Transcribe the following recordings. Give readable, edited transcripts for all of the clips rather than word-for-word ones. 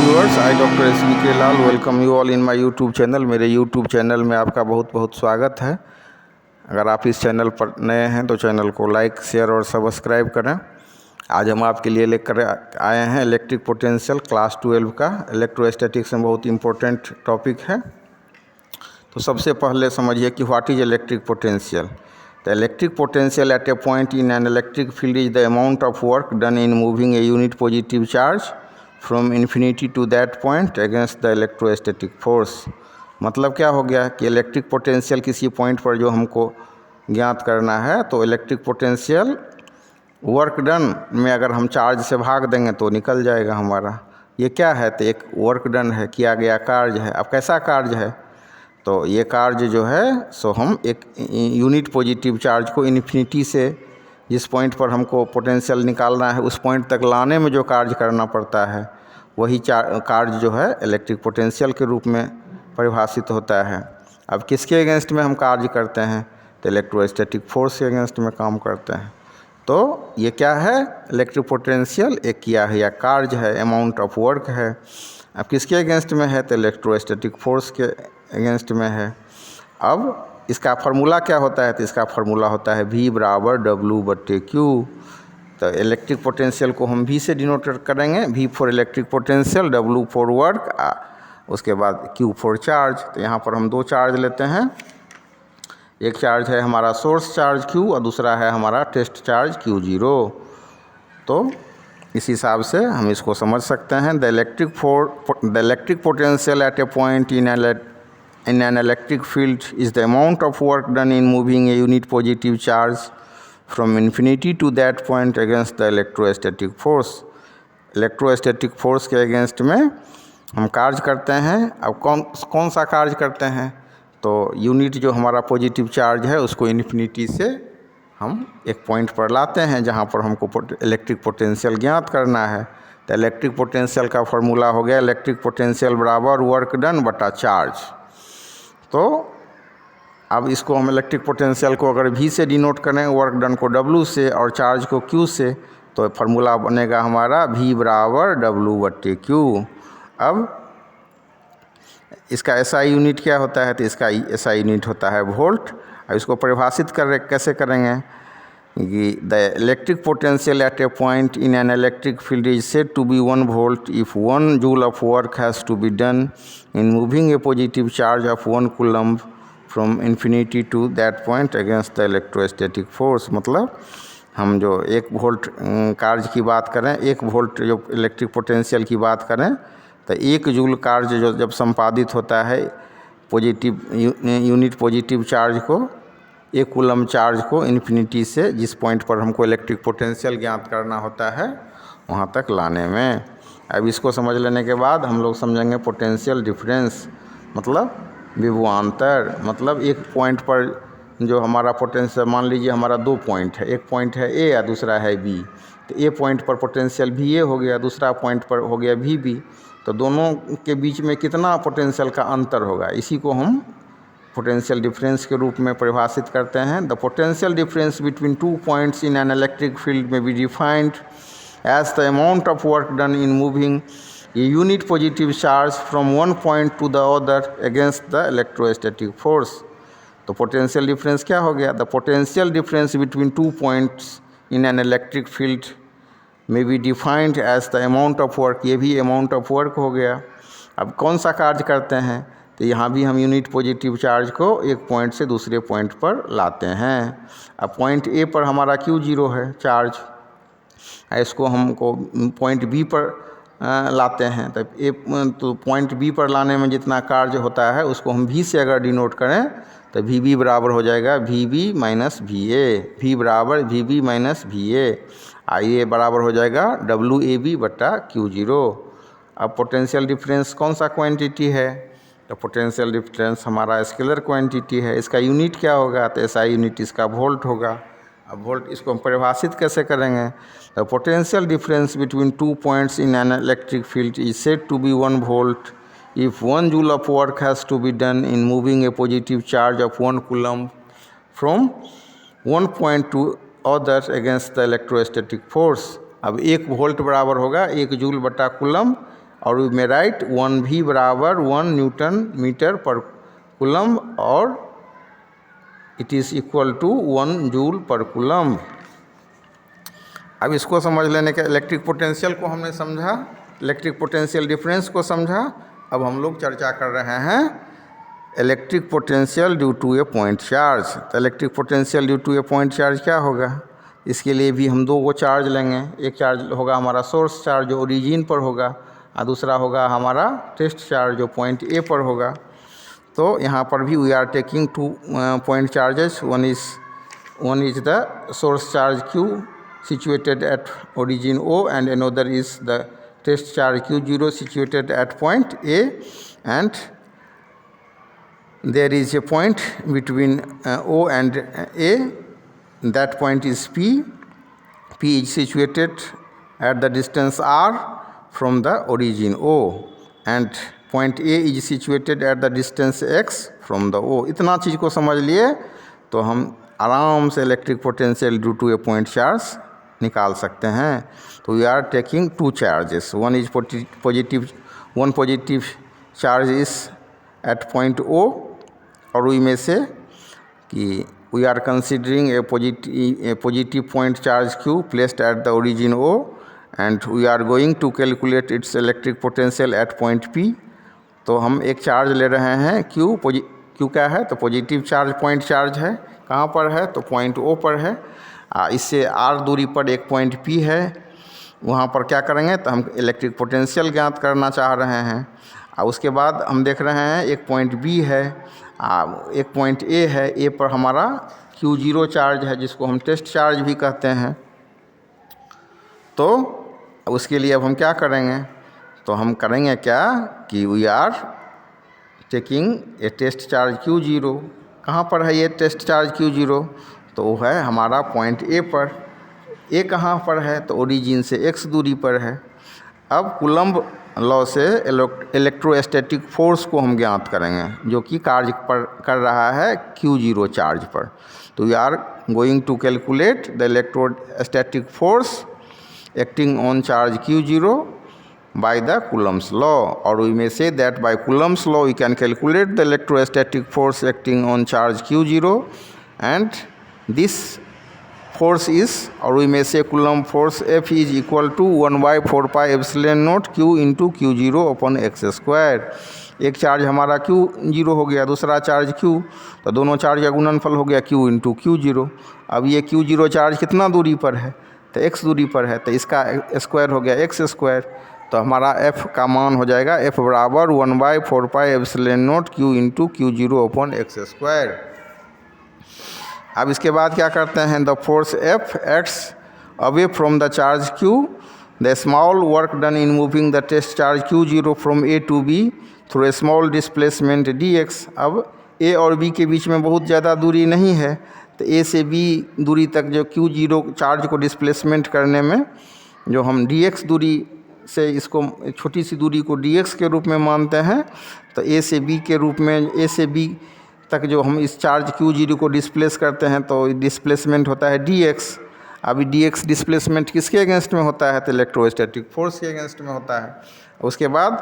Viewers, I doctor SBK Lal welcome you all in my YouTube channel. मेरे YouTube channel में आपका बहुत बहुत स्वागत है। अगर आप इस चैनल पर नए हैं तो चैनल को लाइक, शेयर और सब्सक्राइब करें। आज हम आपके लिए लेकर आए हैं इलेक्ट्रिक पोटेंशियल क्लास 12 का। इलेक्ट्रोस्टैटिक्स में बहुत इंपॉर्टेंट टॉपिक है। तो सबसे पहले समझिए कि what is electric potential. The electric potential at a point in an electric field is the amount of work done in moving a unit positive charge from infinity to that point against the electrostatic force। मतलब क्या हो गया कि electric potential किसी point पर जो हमको ज्ञात करना है, तो इलेक्ट्रिक पोटेंशियल वर्क डन में अगर हम चार्ज से भाग देंगे तो निकल जाएगा हमारा। ये क्या है? तो एक वर्क डन है, किया गया कार्य है। अब कैसा कार्य है? तो ये कार्य जो है सो हम एक यूनिट पॉजिटिव चार्ज को इन्फिनिटी से जिस पॉइंट पर हमको पोटेंशियल निकालना है उस पॉइंट तक लाने में जो कार्य करना पड़ता है वही कार्य जो है इलेक्ट्रिक पोटेंशियल के रूप में परिभाषित होता है। अब किसके अगेंस्ट में हम कार्य करते हैं? तो इलेक्ट्रोस्टैटिक फोर्स के अगेंस्ट में काम करते हैं। तो ये क्या है? इलेक्ट्रिक पोटेंशियल एक किया है या कार्य है, अमाउंट ऑफ वर्क है। अब किसके अगेंस्ट में है? तो इलेक्ट्रोस्टैटिक फोर्स के अगेंस्ट में है। अब इसका फार्मूला क्या होता है? तो इसका फार्मूला होता है V बराबर W/Q। तो इलेक्ट्रिक पोटेंशियल को हम V से डिनोट करेंगे। V for electric potential, W for work, उसके बाद Q फॉर चार्ज। तो यहाँ पर हम दो चार्ज लेते हैं। एक चार्ज है हमारा सोर्स चार्ज Q और दूसरा है हमारा टेस्ट चार्ज Q0। तो इस हिसाब से हम इसको समझ सकते हैं। The electric potential at a point in an electric field is the amount of work done in moving a unit positive charge from infinity to that point against the electrostatic force। Electrostatic force के against में हम कार्य करते हैं। अब कौन सा कार्य करते हैं? तो यूनिट जो हमारा पॉजिटिव चार्ज है उसको इन्फिनिटी से हम एक पॉइंट पर लाते हैं जहाँ पर हमको इलेक्ट्रिक पोटेंशियल ज्ञात करना है। तो इलेक्ट्रिक पोटेंशियल का फॉर्मूला हो गया इलेक्ट्रिक पोटेंशियल बराबर वर्क डन बटा चार्ज। तो अब इसको हम इलेक्ट्रिक पोटेंशियल को अगर V से डिनोट करें, वर्क डन को W से और चार्ज को Q से, तो फार्मूला बनेगा हमारा V बराबर W/Q। अब इसका SI यूनिट क्या होता है? तो इसका SI यूनिट होता है वोल्ट। अब इसको परिभाषित कैसे करेंगे कि the electric potential at a point in an electric field is said to be 1 volt if 1 joule of work has to be done in moving a positive charge of 1 coulomb from infinity to that point against the electrostatic force। मतलब हम जो 1 volt कार्य की बात करें, 1 volt जो electric potential की बात करें, तो 1 जूल कार्य जो जब संपादित होता है यूनिट पॉजिटिव चार्ज को, 1 कूलम चार्ज को इन्फिनिटी से जिस पॉइंट पर हमको इलेक्ट्रिक पोटेंशियल ज्ञात करना होता है वहाँ तक लाने में। अब इसको समझ लेने के बाद हम लोग समझेंगे पोटेंशियल डिफरेंस, मतलब विभवांतर। मतलब एक पॉइंट पर जो हमारा पोटेंशियल, मान लीजिए हमारा 2 पॉइंट है, एक पॉइंट है A या दूसरा है B। तो A पॉइंट पर पोटेंशियल VA हो गया, दूसरा पॉइंट पर हो गया VB। तो दोनों के बीच में कितना पोटेंशियल का अंतर होगा, इसी को हम पोटेंशियल डिफरेंस के रूप में परिभाषित करते हैं। The potential difference between 2 points in an electric field में be defined as the amount of work done in moving a unit positive charge from one point to the other against the electrostatic force. तो potential difference क्या हो गया? The potential difference between 2 points in an electric field में be defined as the amount of work. ये भी amount of work हो गया। अब कौन सा कार्य करते हैं? तो यहाँ भी हम यूनिट पॉजिटिव चार्ज को एक पॉइंट से दूसरे पॉइंट पर लाते हैं। अब पॉइंट A पर हमारा Q0 है चार्ज, इसको हमको पॉइंट B पर लाते हैं। तो पॉइंट B पर लाने में जितना कार्य होता है उसको हम V से अगर डिनोट करें तो VB बराबर हो जाएगा VB माइनस VA। V बराबर VB माइनस VA। IA बराबर हो जाएगा WAB/Q0। अब पोटेंशियल डिफरेंस कौन सा क्वांटिटी है? तो पोटेंशियल डिफरेंस हमारा स्केलर क्वांटिटी है। इसका यूनिट क्या होगा? तो SI यूनिट इसका वोल्ट होगा। अब वोल्ट इसको हम परिभाषित कैसे करेंगे? तो potential difference between 2 points in an electric field is said to be 1 volt if 1 joule of work has to be done in moving a positive charge of 1 coulomb from one point to other against the electrostatic force। अब 1 volt बराबर होगा 1 joule बटा coulomb और we may right 1v बराबर 1 newton metre per coulomb और it is equal to 1 joule per coulomb. अब इसको समझ लेने के इलेक्ट्रिक पोटेंशियल को हमने समझा, इलेक्ट्रिक पोटेंशियल डिफरेंस को समझा। अब हम लोग चर्चा कर रहे हैं electric potential due to a point charge. तो electric potential due to a point charge क्या होगा? इसके लिए भी हम दो चार्ज लेंगे। एक चार्ज होगा हमारा सोर्स चार्ज जो ओरिजिन पर होगा, और दूसरा होगा हमारा टेस्ट चार्ज जो पॉइंट ए पर होगा। तो यहाँ पर भी we are taking 2 point charges. One is the source charge Q situated at origin O, and another is the test charge Q0 situated at point A, and there is a point between O and A. That point is P. P is situated at the distance R from the origin O, and point A is situated at the distance X from the O. इतना चीज़ को समझ लिए तो हम आराम से electric potential due to a point charge निकाल सकते हैं। तो we are taking 2 charges. One is positive charge is at point O, और वी में से कि we are considering a positive point charge Q placed at the origin O, and we are going to calculate its electric potential at point P। तो हम एक charge ले रहे हैं Q क्या है? तो पॉजिटिव चार्ज पॉइंट चार्ज है। कहाँ पर है? तो पॉइंट O पर है। इससे R दूरी पर एक पॉइंट P है, वहाँ पर क्या करेंगे? तो हम इलेक्ट्रिक पोटेंशियल ज्ञात करना चाह रहे हैं। और उसके बाद हम देख रहे हैं एक पॉइंट B है, एक पॉइंट A है। A पर हमारा Q0 चार्ज है, जिसको हम टेस्ट चार्ज भी कहते हैं। तो उसके लिए अब हम क्या करेंगे? तो हम करेंगे क्या कि we are taking a test charge Q0। कहाँ पर है ये टेस्ट चार्ज Q0? तो वो है हमारा पॉइंट A पर। A कहाँ पर है? तो ओरिजिन से x दूरी पर है। अब कूलम्ब लॉ से इलेक्ट्रोस्टैटिक फोर्स को हम ज्ञात करेंगे, जो कि कार्य कर रहा है Q0 चार्ज पर। तो we are going to calculate the electrostatic force acting on charge Q0 by the Coulomb's law, or we may say that by Coulomb's law we can calculate the electrostatic force acting on charge Q0, and this force is, or we may say Coulomb force F is equal to 1 by 4 pi epsilon naught Q into Q0 upon x square। एक charge हमारा Q0 हो गया, दूसरा charge Q, तो दोनों charge का गुणनफल हो गया Q into Q0। अब ये Q0 चार्ज कितना दूरी पर है? तो x दूरी पर है, तो इसका स्क्वायर हो गया x स्क्वायर। तो हमारा F का मान हो जाएगा F बराबर 1 by 4 pi epsilon naught Q into Q0 upon x square. अब इसके बाद क्या करते हैं? The force F acts away from the charge Q, the small work done in moving the test charge Q0 from A to B through a small displacement dx। अब A और B के बीच में बहुत ज़्यादा दूरी नहीं है, तो A से B दूरी तक जो Q0 चार्ज को डिस्प्लेसमेंट करने में जो हम dx दूरी से, इसको छोटी सी दूरी को dx के रूप में मानते हैं, तो A से B के रूप में, A से B तक जो हम इस चार्ज Q0 को डिस्प्लेस करते हैं तो डिस्प्लेसमेंट होता है dx। अभी dx डिस्प्लेसमेंट किसके अगेंस्ट में होता है? तो इलेक्ट्रोस्टैटिक फोर्स के अगेंस्ट में होता है। उसके बाद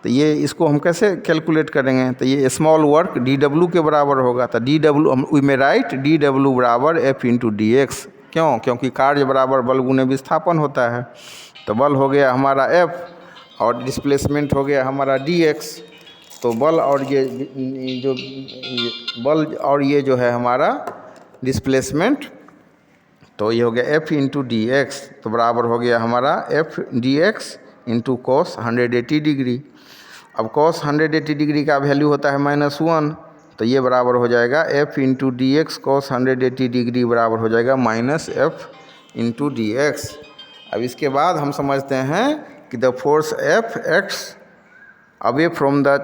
तो ये इसको हम कैसे कैलकुलेट करेंगे? तो ये स्मॉल वर्क dw के बराबर होगा। तो dw वी में राइट dw बराबर F इंटू dx। क्यों? क्योंकि कार्य बराबर बल गुने विस्थापन होता है। तो बल हो गया हमारा F और डिस्प्लेसमेंट हो गया हमारा dx। तो बल और ये जो है हमारा डिस्प्लेसमेंट, तो ये हो गया F इंटू dx। तो बराबर हो गया हमारा F dx into cos 180 degree. अब कॉस 180 डिग्री का वैल्यू होता है -1, तो ये बराबर हो जाएगा F into dx cos 180 degree बराबर हो जाएगा -F इंटू dx। अब इसके बाद हम समझते हैं कि the force F acts away from the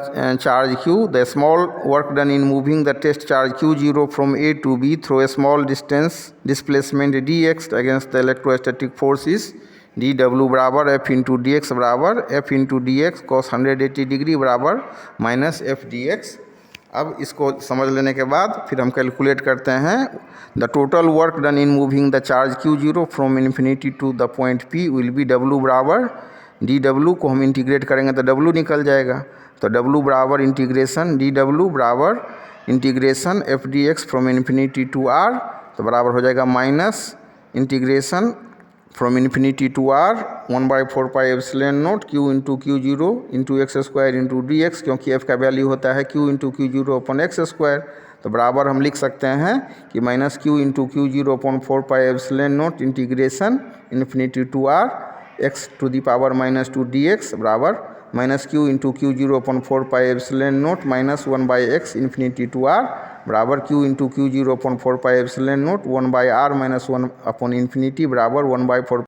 charge Q, the small work done in moving the test charge Q0 from A to B through a small distance displacement dx against the electrostatic force is dw बराबर F into dx बराबर F into dx cos 180 degree बराबर -F dx। अब इसको समझ लेने के बाद फिर हम कैलकुलेट करते हैं the total work done in moving the charge Q0 from infinity to the point P will be W बराबर डी डब्ल्यू को हम इंटीग्रेट करेंगे तो डब्ल्यू निकल जाएगा। तो डब्ल्यू बराबर इंटीग्रेशन डी डब्ल्यू बराबर integration f d x from infinity to r, तो बराबर हो जाएगा minus integration from infinity to r 1/4 pi epsilon naught q into q zero into x square into d x, क्योंकि एफ का वैल्यू होता है q into q zero upon x square. तो बराबर हम लिख सकते हैं कि minus q into q zero upon 4 pi epsilon not integration infinity to r x to the power minus 2 d x बराबर minus q into q zero upon 4 pi epsilon naught minus 1/x infinity to r बराबर q into q zero upon 4 pi epsilon naught 1/r minus 1 upon infinity बराबर 1/4